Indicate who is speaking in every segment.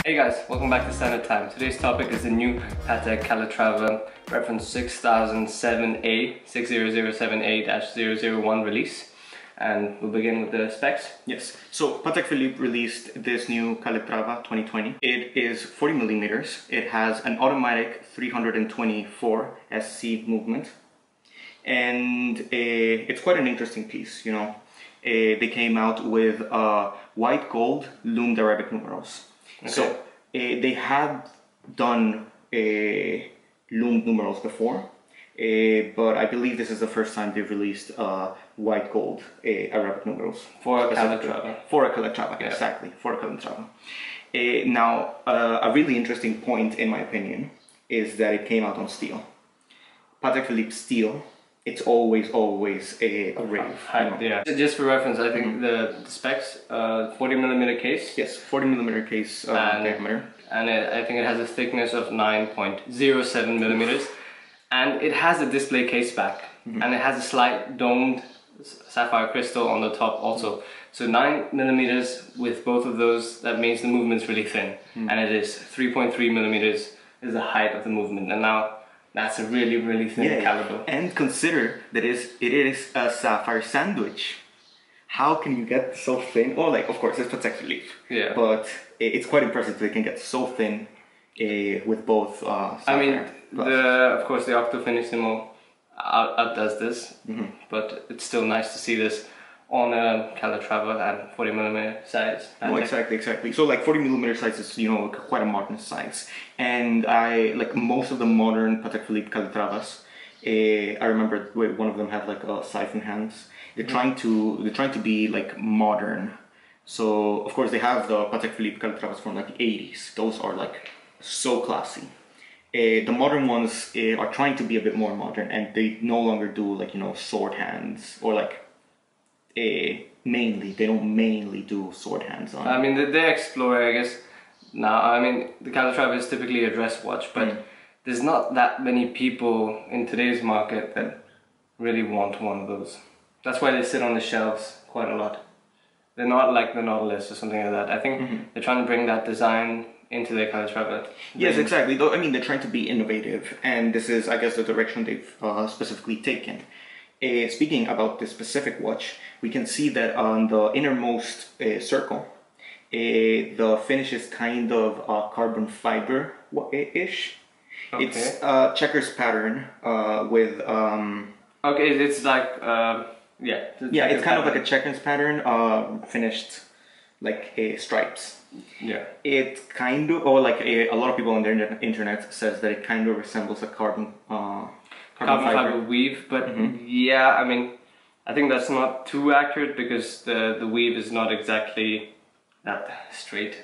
Speaker 1: Hey guys, welcome back to Standard Time. Today's topic is the new Patek Calatrava reference 6007A 6007A-001 release, and we'll begin with the specs.
Speaker 2: Yes, so Patek Philippe released this new Calatrava 2020. It is 40 millimeters. It has an automatic 324 SC movement, and it's quite an interesting piece, you know. They came out with white gold loomed Arabic numerals. Okay. So they have done loomed numerals before, but I believe this is the first time they've released white gold Arabic numerals.
Speaker 1: For a Calatrava.
Speaker 2: For a Calatrava, yeah. Exactly, for a Calatrava. Now, a really interesting point in my opinion is that it came out on steel. Patek Philippe steel, it's always a rave.
Speaker 1: Yeah. Just for reference, I think the specs, 40mm case.
Speaker 2: Yes, 40mm case diameter.
Speaker 1: And I think it has a thickness of 9.07 millimeters. And it has a display case back. And it has a slight domed sapphire crystal on the top also. So 9mm with both of those, that means the movement's really thin. And it is 3.3mm is the height of the movement. And now, that's a really thin caliber.
Speaker 2: And consider that it is a sapphire sandwich. How can you get so thin? Oh, like, of course, it's Patek Philippe.
Speaker 1: Yeah.
Speaker 2: But it's quite impressive that they can get so thin with both sapphire.
Speaker 1: I mean, of course, the Octofinissimo outdoes this. But it's still nice to see this on a Calatrava and 40mm size.
Speaker 2: No, exactly. So like 40mm size is, you know, quite a modern size. And I like most of the modern Patek Philippe Calatravas. I remember one of them had like a siphon hands. They're trying to be like modern. So of course they have the Patek Philippe Calatravas from like the 80s. Those are like so classy. The modern ones are trying to be a bit more modern, and they no longer do like, you know, sword hands or like they don't mainly do sword hands on.
Speaker 1: I mean, they explore, I guess. Now, I mean, the Calatrava is typically a dress watch, but there's not that many people in today's market that really want one of those. That's why they sit on the shelves quite a lot. They're not like the Nautilus or something like that. I think they're trying to bring that design into their Calatrava.
Speaker 2: Yes, exactly. Though, I mean, they're trying to be innovative, and this is, I guess, the direction they've specifically taken. Speaking about this specific watch, we can see that on the innermost circle, the finish is kind of carbon fiber-ish. Okay. It's a checkers pattern with...
Speaker 1: Okay, it's like... yeah,
Speaker 2: it's kind of like a checkers pattern finished like stripes.
Speaker 1: Yeah.
Speaker 2: It kind of, or like a lot of people on the internet says that it kind of resembles a carbon fiber
Speaker 1: weave, but yeah, I mean, I think that's not too accurate because the weave is not exactly that straight.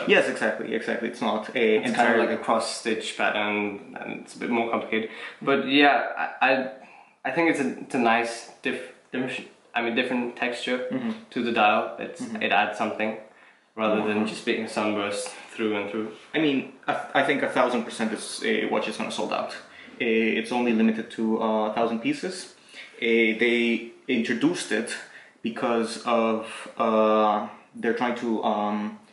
Speaker 2: Yes, exactly. It's not
Speaker 1: it's kind of like a cross stitch pattern, and it's a bit more complicated. But yeah, I think it's a nice different texture to the dial. It adds something rather than just being a sunburst through and through.
Speaker 2: I mean, I think 1000% this watch is gonna sold out. It's only limited to 1,000 pieces. They introduced it because of they're trying to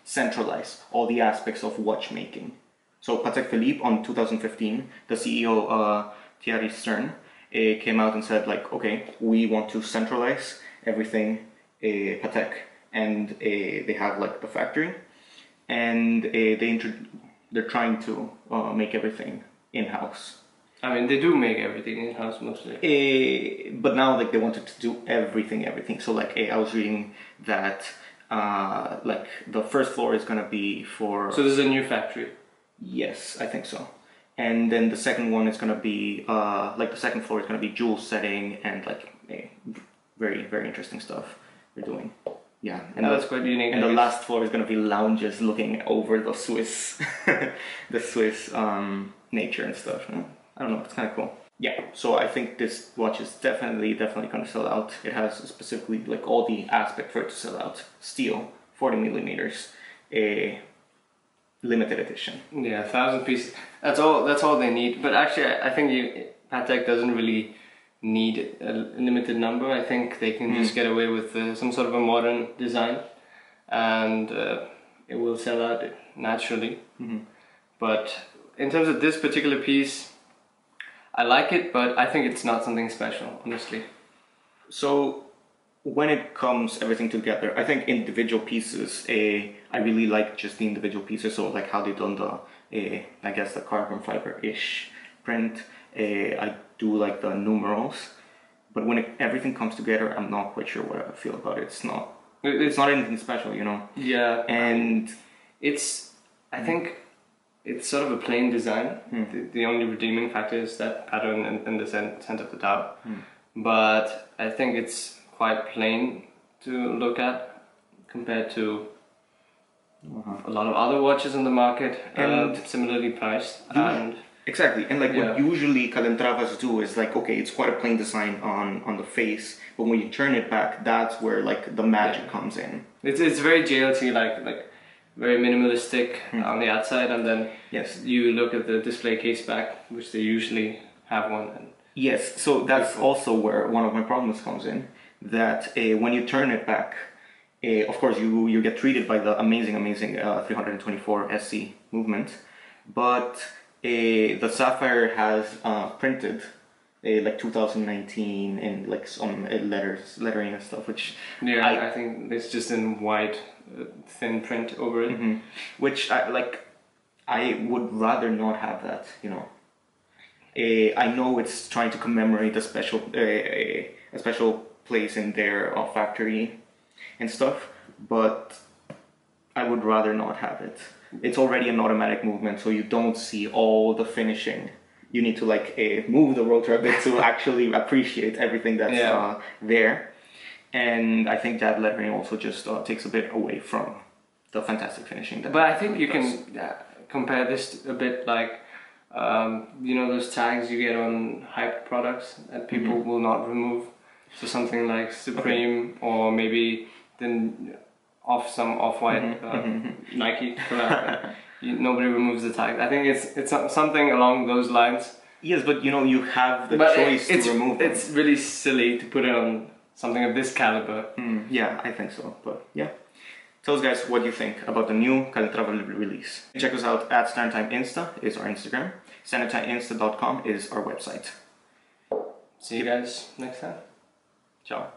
Speaker 2: centralize all the aspects of watchmaking. So Patek Philippe on 2015, the CEO Thierry Stern came out and said like, okay, we want to centralize everything Patek, and they have like the factory, and they're trying to make everything in-house.
Speaker 1: I mean, they do make everything in-house mostly.
Speaker 2: But now, like, they wanted to do everything. So, like, I was reading that, like, the first floor is gonna be for...
Speaker 1: So there's a new factory?
Speaker 2: Yes, I think so. And then the second one is gonna be, like, the second floor is gonna be jewel setting and, like, very interesting stuff they're doing. Yeah, and
Speaker 1: that's quite unique.
Speaker 2: And the last floor is gonna be lounges looking over the Swiss, the Swiss nature and stuff. I don't know, it's kind of cool. Yeah, so I think this watch is definitely gonna sell out. It has specifically like all the aspect for it to sell out. Steel, 40 millimeters, a limited edition.
Speaker 1: Yeah, 1,000 pieces. That's all they need. But actually, I think Patek doesn't really need a limited number. I think they can just get away with some sort of a modern design, and it will sell out naturally. But in terms of this particular piece, I like it, but I think it's not something special, honestly.
Speaker 2: So when it comes everything together, I think individual pieces, I really like just the individual pieces. So like how they done the, I guess the carbon fiber-ish print. I do like the numerals, but when everything comes together, I'm not quite sure what I feel about it. It's not anything special, you know.
Speaker 1: Yeah,
Speaker 2: and
Speaker 1: I think it's sort of a plain design. The only redeeming factor is that pattern in the center of the dial. But I think it's quite plain to look at compared to a lot of other watches on the market, and similarly priced.
Speaker 2: Exactly, and like what usually Calentravas do is like, okay, it's quite a plain design on the face, but when you turn it back, that's where like the magic comes in.
Speaker 1: It's very JLT, like very minimalistic on the outside, and then you look at the display case back, which they usually have one. And
Speaker 2: yes, so that's also where one of my problems comes in. That when you turn it back, of course you get treated by the amazing 324 SC movement, but the Sapphire has printed like 2019 and like some lettering and stuff, which
Speaker 1: I think it's just in white thin print over it,
Speaker 2: which I would rather not have that, you know. I know it's trying to commemorate a special place in their factory and stuff, but I would rather not have it. It's already an automatic movement, so you don't see all the finishing. You need to like move the rotor a bit to actually appreciate everything that's there. And I think that lettering also just takes a bit away from the fantastic finishing.
Speaker 1: But I think you can compare this a bit like, you know, those tags you get on hyped products that people will not remove. So something like Supreme, or maybe then some off-white Nike collab. Nobody removes the tag. I think it's something along those lines.
Speaker 2: Yes, but you know, you have the choice to remove them.
Speaker 1: It's really silly to put it on something of this caliber.
Speaker 2: Yeah, I think so. But yeah, tell us guys what you think about the new Calatrava release. Check us out at StandardTime Insta is our Instagram. StandardTimeInsta.com is our website.
Speaker 1: See you guys next time.
Speaker 2: Ciao.